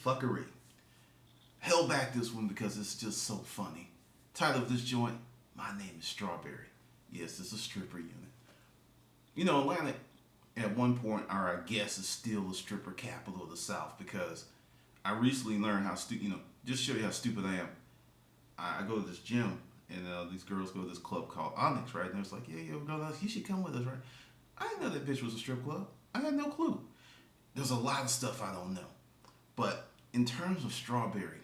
fuckery. Held back this one because it's just so funny. Title of this joint, My Name is StrawBerry. Yes, it's a stripper unit. You know, Atlanta at one point, or I guess, is still the stripper capital of the South because I recently learned how just show you how stupid I am. I go to this gym and these girls go to this club called Onyx, right? And they're like, yeah, girl, you should come with us, right? I didn't know that bitch was a strip club. I had no clue. There's a lot of stuff I don't know. But in terms of StrawBerry,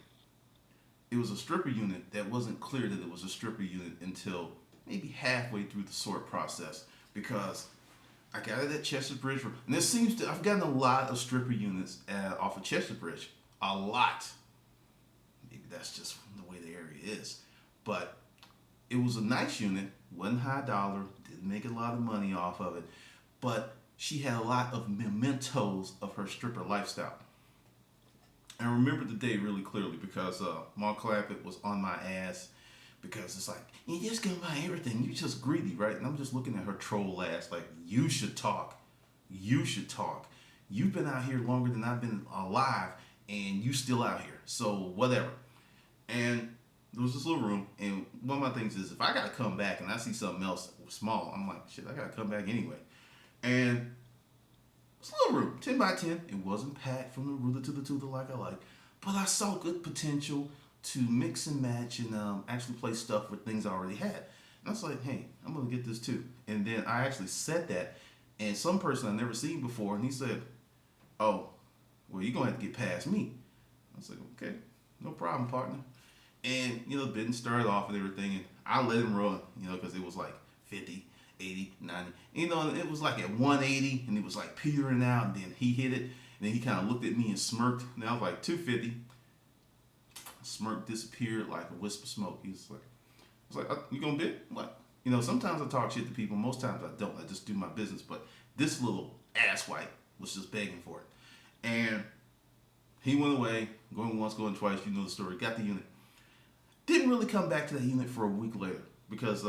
it was a stripper unit that wasn't clear that it was a stripper unit until maybe halfway through the sort process because I got it at Chester Bridge. And I've gotten a lot of stripper units off of Chester Bridge. A lot. Maybe that's just the way the area is. But it was a nice unit, wasn't high dollar, didn't make a lot of money off of it. But she had a lot of mementos of her stripper lifestyle. And I remember the day really clearly because Mark Clappett was on my ass because it's like, you just gonna buy everything. You just greedy, right? And I'm just looking at her troll ass like, you should talk. You should talk. You've been out here longer than I've been alive and you still out here. So whatever. And there was this little room and one of my things is if I gotta come back and I see something else small, I'm like, shit, I gotta come back anyway. And it's a little room, 10 by 10. It wasn't packed from the ruler to the tutor like I like, but I saw good potential to mix and match and actually play stuff with things I already had. And I was like, hey, I'm gonna get this too. And then I actually said that, and some person I never seen before, and he said, oh, well, you're gonna have to get past me. I was like, okay, no problem, partner. And the bidding started off and everything, and I let him run, because it was like 50. 80, 90. It was like at 180 and it was like petering out and then he hit it and then he kind of looked at me and smirked. And I was like 250. Smirk disappeared like a wisp of smoke. I was like, you gonna bid? What? Sometimes I talk shit to people. Most times I don't. I just do my business. But this little asswipe was just begging for it. And he went away, going once, going twice. You know the story. Got the unit. Didn't really come back to that unit for a week later because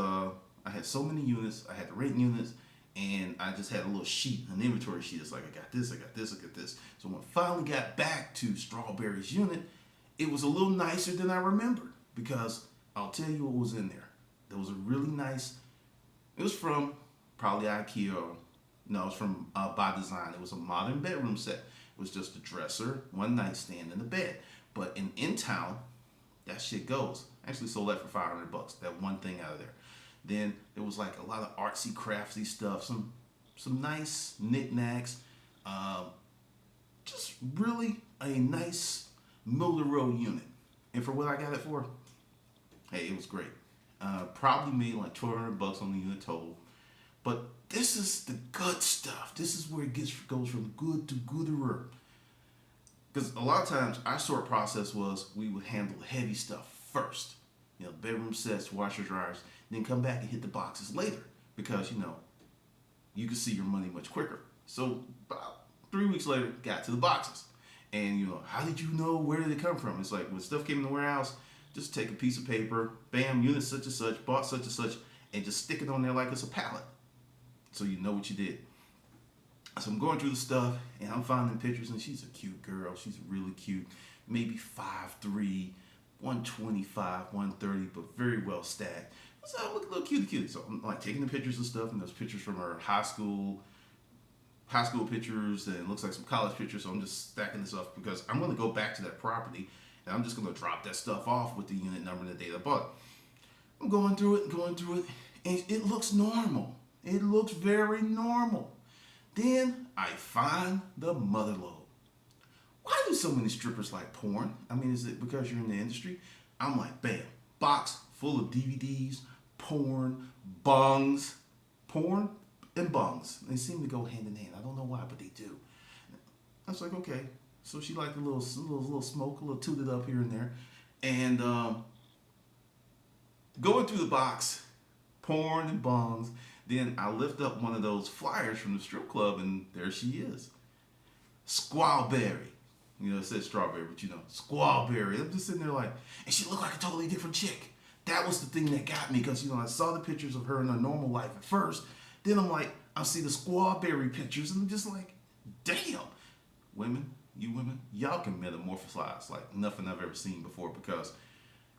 I had so many units, I had to rent units, and I just had a little sheet, an inventory sheet. It's like, I got this, I got this, I got this. So when I finally got back to StrawBerry's unit, it was a little nicer than I remembered because I'll tell you what was in there. There was a really nice, it was from probably IKEA, or, no, it was from By Design. It was a modern bedroom set. It was just a dresser, one nightstand, and a bed. But in town, that shit goes. I actually sold that for $500, that one thing out of there. Then there was like a lot of artsy, craftsy stuff, some nice knickknacks, just really a nice middle of the road unit. And for what I got it for, hey, it was great. Probably made like $1,200 on the unit total. But this is the good stuff. This is where it goes from good to gooder. Because a lot of times our sort process was we would handle the heavy stuff first. Bedroom sets, washers, dryers, then come back and hit the boxes later because, you can see your money much quicker. So about 3 weeks later, got to the boxes. And, how did you know where did it come from? It's like when stuff came in the warehouse, just take a piece of paper, bam, unit such and such, bought such and such, and just stick it on there like it's a pallet. So you know what you did. So I'm going through the stuff and I'm finding pictures and she's a cute girl. She's really cute. Maybe 5'3", 125, 130, but very well stacked. So I look a little cute. So I'm like taking the pictures and stuff, and there's pictures from her high school pictures, and it looks like some college pictures. So I'm just stacking this up because I'm going to go back to that property, and I'm just going to drop that stuff off with the unit number and the date I bought. I'm going through it, and it looks normal. It looks very normal. Then I find the mother lode. Why do so many strippers like porn? I mean, is it because you're in the industry? I'm like, bam, box full of DVDs, porn, bungs. Porn and bungs. They seem to go hand in hand. I don't know why, but they do. I was like, okay. So she liked a little smoke, a little tooted up here and there. And going through the box, porn and bungs, then I lift up one of those flyers from the strip club, and there she is. StrawBerry. It says StrawBerry, but StrawBerry. I'm just sitting there like, and she looked like a totally different chick. That was the thing that got me because, I saw the pictures of her in her normal life at first. Then I'm like, I see the StrawBerry pictures and I'm just like, damn. Women, you women, y'all can metamorphosize like nothing I've ever seen before. Because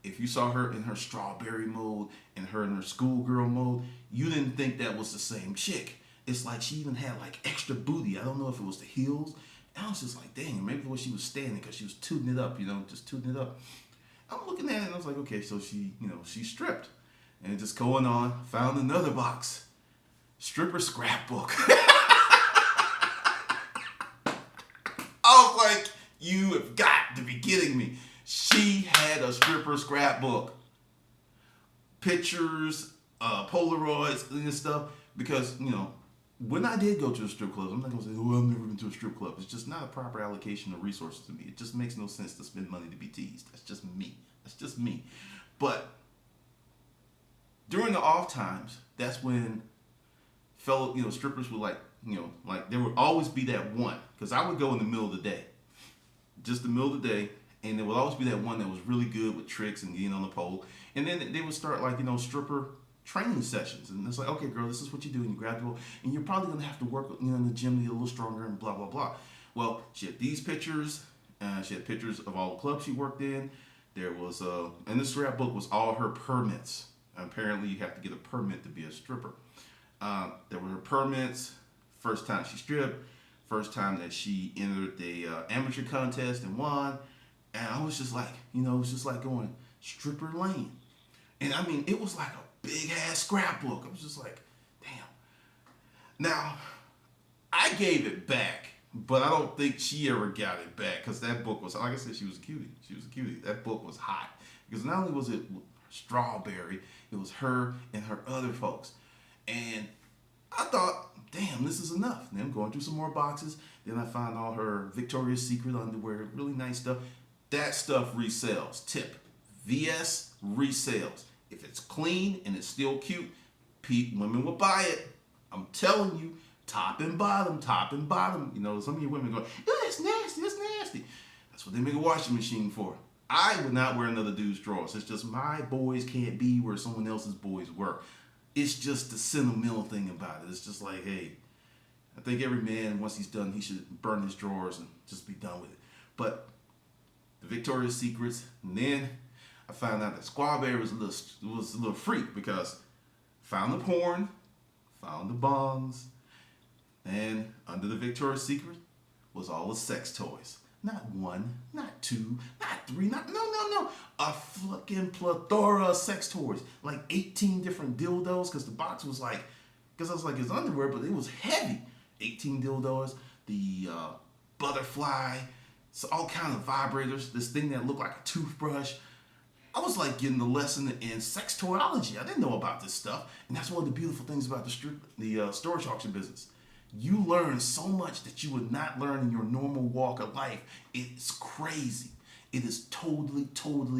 if you saw her in her StrawBerry mode and her in her schoolgirl mode, you didn't think that was the same chick. It's like she even had like extra booty. I don't know if it was the heels. And I was just like, dang, maybe the way she was standing because she was tooting it up, just tooting it up. I'm looking at it and I was like, okay, so she stripped. And just going on, found another box. Stripper scrapbook. I was like, you have got to be kidding me. She had a stripper scrapbook. Pictures, Polaroids, and stuff. Because, when I did go to a strip club, I'm not going to say, oh, I've never been to a strip club. It's just not a proper allocation of resources to me. It just makes no sense to spend money to be teased. That's just me. But during the off times, that's when fellow, strippers would like there would always be that one. Because I would go in the middle of the day. Just the middle of the day. And there would always be that one that was really good with tricks and getting on the pole. And then they would start stripper training sessions. And it's like, okay, girl, this is what you do. And you grab the pole. And you're probably going to have to work in the gym to get a little stronger and blah, blah, blah. Well, she had these pictures. She had pictures of all the clubs she worked in. There was, and this scrapbook was all her permits. Apparently, you have to get a permit to be a stripper. There were her permits. First time she stripped. First time that she entered the amateur contest and won. And I was just like, it was just like going stripper lane. And I mean, it was like a big ass scrapbook. I was just like, damn. Now, I gave it back, but I don't think she ever got it back because that book was, like I said, she was a cutie. That book was hot. Because not only was it StrawBerry, it was her and her other folks. And I thought, damn, this is enough. And then I'm going through some more boxes. Then I found all her Victoria's Secret underwear, really nice stuff. That stuff resells. Tip. VS resales. If it's clean and it's still cute, women will buy it. I'm telling you, top and bottom. Some of you women go, oh, that's nasty. That's what they make a washing machine for. I would not wear another dude's drawers. It's just my boys can't be where someone else's boys were. It's just the sentimental thing about it. It's just like, hey, I think every man, once he's done, he should burn his drawers and just be done with it. But the Victoria's Secrets, and then I found out that StrawBerry was a little freak because found the porn, found the bongs, and under the Victoria's Secret was all the sex toys. Not one, not two, not three, no. A fucking plethora of sex toys. Like 18 different dildos, because the box was like, because I was like, it's underwear, but it was heavy. 18 dildos, the butterfly, so all kind of vibrators, this thing that looked like a toothbrush. I was like getting the lesson in sex toyology. I didn't know about this stuff. And that's one of the beautiful things about the storage auction business. You learn so much that you would not learn in your normal walk of life. It's crazy. It is totally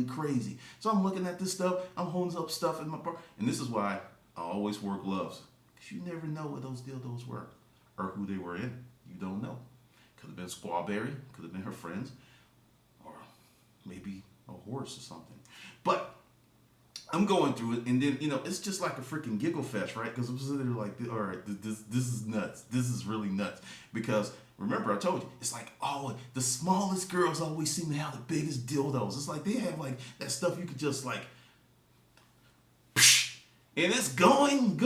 crazy. So I'm looking at this stuff. I'm holding up stuff in my bar. And this is why I always wear gloves. Because you never know what those dildos were or who they were in. You don't know. Could have been StrawBerry. Could have been her friends. Or maybe a horse or something. But I'm going through it, and then, it's just like a freaking giggle fest, right? Because I'm sitting there like, all right, this is nuts. This is really nuts. Because, remember, I told you, it's like, oh, the smallest girls always seem to have the biggest dildos. It's like they have, like, that stuff you could just, like, psh, and it's going.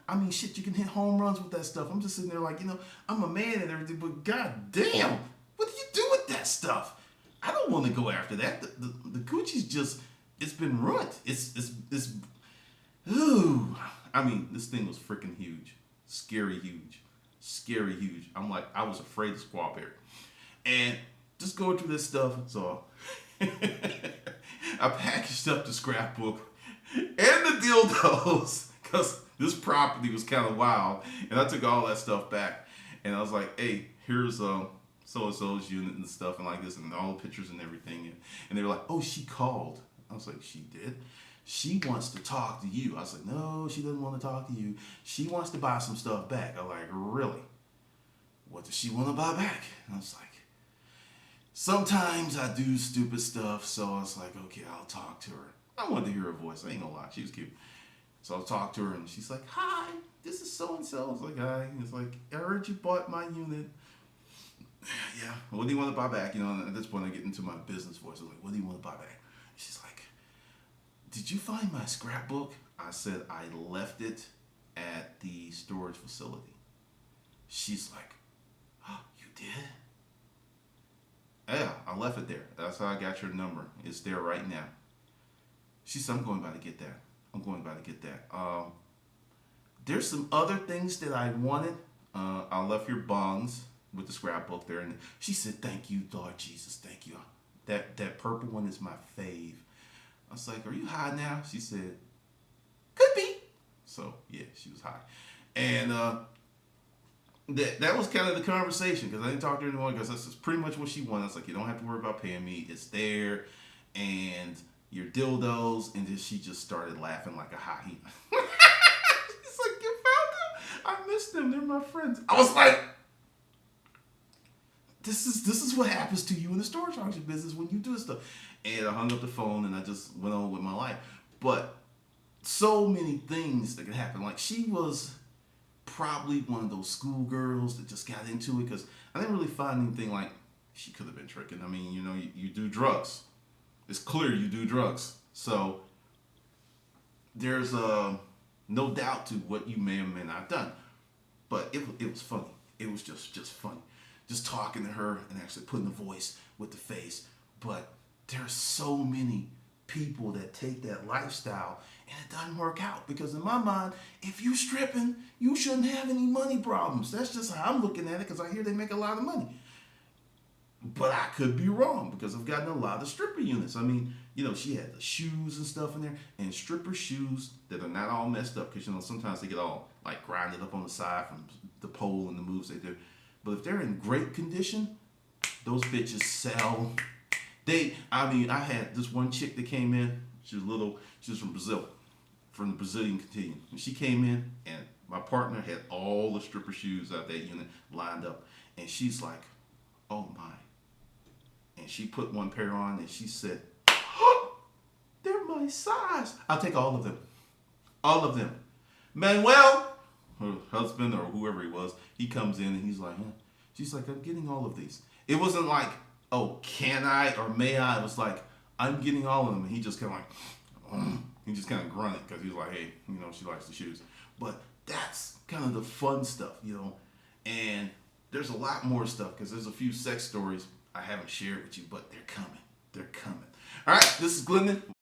I mean, shit, you can hit home runs with that stuff. I'm just sitting there like, I'm a man and everything, but goddamn, what do you do with that stuff? I don't want to go after that. The Gucci's just... It's been ruined. It's ooh. I mean, this thing was freaking huge. Scary huge. I'm like, I was afraid of StrawBerry. And just going through this stuff, so I packaged up the scrapbook and the dildos because this property was kind of wild. And I took all that stuff back. And I was like, hey, here's so-and-so's unit and stuff and like this and all the pictures and everything. And they were like, oh, she called. I was like, she did? She wants to talk to you. I was like, no, she doesn't want to talk to you. She wants to buy some stuff back. I'm like, really? What does she want to buy back? And I was like, sometimes I do stupid stuff. So I was like, okay, I'll talk to her. I wanted to hear her voice. I ain't gonna lie. She was cute. So I'll talk to her and she's like, hi, this is so-and-so. I was like, hi. And it's like, I heard you bought my unit. Yeah, what do you want to buy back? You know, and at this point I get into my business voice. I'm like, what do you want to buy back? She's like, did you find my scrapbook? I said, I left it at the storage facility. She's like, oh, you did? Yeah, I left it there. That's how I got your number. It's there right now. She said, I'm going by to get that. I'm going by to get that. There's some other things that I wanted. I left your bongs with the scrapbook there. And she said, thank you, Lord Jesus. Thank you. That purple one is my fave. I was like, are you high now? She said, could be. So, yeah, she was high. And that was kind of the conversation because I didn't talk to her anymore because that's pretty much what she wanted. I was like, you don't have to worry about paying me. It's there. And your dildos. And then she just started laughing like a hyena. She's like, you found them? I miss them. They're my friends. I was like, this is what happens to you in the storage auction business when you do this stuff. And I hung up the phone and I just went on with my life. But so many things that could happen. Like she was probably one of those schoolgirls that just got into it because I didn't really find anything like she could have been tricking. I mean, you know, you do drugs. It's clear you do drugs. So there's no doubt to what you may or may not have done. But it was funny. It was just funny. Just talking to her and actually putting the voice with the face. But there's so many people that take that lifestyle and it doesn't work out because in my mind, if you stripping, you shouldn't have any money problems. That's just how I'm looking at it because I hear they make a lot of money. But I could be wrong because I've gotten a lot of stripper units. I mean, you know, she had the shoes and stuff in there and stripper shoes that are not all messed up because, you know, sometimes they get all like grinded up on the side from the pole and the moves they do. But if they're in great condition, those bitches sell. I had this one chick that came in. She was from Brazil, from the Brazilian contingent. And she came in, and my partner had all the stripper shoes out that unit lined up. And she's like, oh my. And she put one pair on, and she said, oh, they're my size. I'll take all of them. All of them. Manuel, her husband or whoever he was, he comes in, and he's like, huh? She's like, I'm getting all of these. It wasn't like, oh, can I or may I? It was like, I'm getting all of them. And he just kind of like, he just kind of grunted because he was like, hey, you know, she likes the shoes. But that's kind of the fun stuff, you know. And there's a lot more stuff because there's a few sex stories I haven't shared with you, but they're coming. They're coming. All right, this is Glendon.